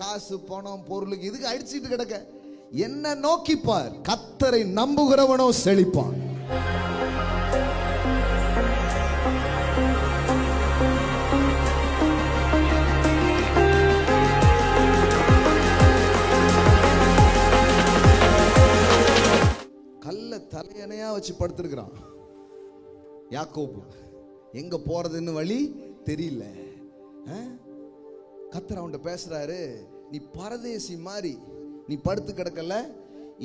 காசு பணம் பொருளுக்கு இதுக்கு அடிச்சிட்டு கிடக்க. என்ன நோக்கிப்பார், கர்த்தரை நம்புகிறவனோ செழிப்பான். கல்ல தலையணையா வச்சு படுத்திருக்கிறான் யாக்கோபு. எங்க போறதுன்னு வழி தெரியல. கர்த்தர் அவன்கிட்ட பேசுறாரு, நீ பரதேசி மாதிரி நீ படுத்து கிடக்கல,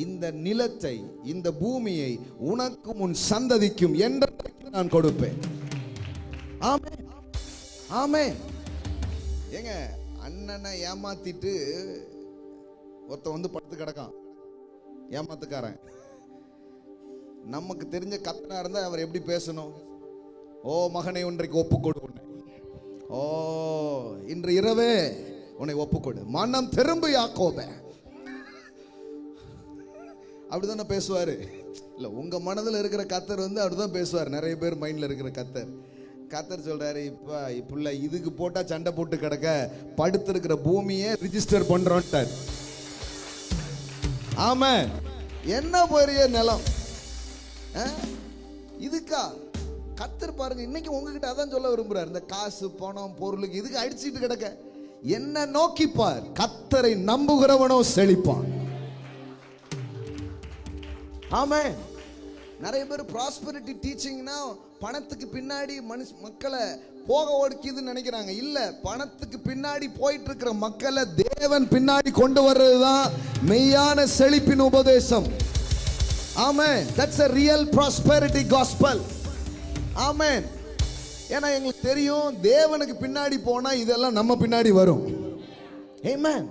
இந்த நிலத்தை இந்த பூமியை உனக்கும் உன் சந்ததிக்கும் என்றைக்கு நான் கொடுப்பேன். ஆமே ஆமே. ஏங்க, அண்ணனை ஏமாத்திட்டு ஒருத்த வந்து படுத்து கிடக்கான், ஏமாத்துக்காரன். நமக்கு தெரிஞ்ச கர்த்தனா இருந்தா அவர் எப்படி பேசணும்? ஓ மகனை ஒன்றைக்கு ஒப்புக்கொடு, உன்னை ஓ இன்று இரவே உன்னை ஒப்புக்கொடு, மனம் திரும்பு யாக்கோபே. அப்படிதானே பேசுவாரு. இல்ல, உங்க மனதில் இருக்கிற கர்த்தர் வந்து அப்படிதான் பேசுவார். நிறைய பேர் மைண்ட்ல இருக்கிற கர்த்தர் சொல்றாரு, இப்ப இதுக்கு போட்டா சண்டை போட்டு கிடக்க, படுத்திருக்கிற பூமியை ரிஜிஸ்டர் பண்றோம். ஆமா, என்ன பெரிய நிலம் இதுக்கா? கர்த்தர் பாருங்க, இன்னைக்கு உங்ககிட்ட அதான் சொல்ல விரும்புறாரு. இந்த காசு பணம் பொருளுக்கு இதுக்கு அடிச்சிட்டு கிடக்க. என்ன நோக்கிப்பார், கர்த்தரை நம்புகிறவனோ செழிப்பான். ஆமே. நிறைய பேர் ப்ராஸ்பரிட்டி டீச்சிங்னா பணத்துக்கு பின்னாடி மக்களை போக ஒடுக்கிதுன்னு நினைக்கிறாங்க. இல்ல, பணத்துக்கு பின்னாடி போயிட்டு இருக்கிற மக்களை தேவன் பின்னாடி கொண்டு வர்றதுதான் மெய்யான செழிப்பின் உபதேசம். ஆமென். That's a real prosperity gospel. ஆமென். ஏன்னா எங்களுக்கு தெரியும், தேவனுக்கு பின்னாடி போனா இதெல்லாம் நம்ம பின்னாடி வரும். ஆமென்.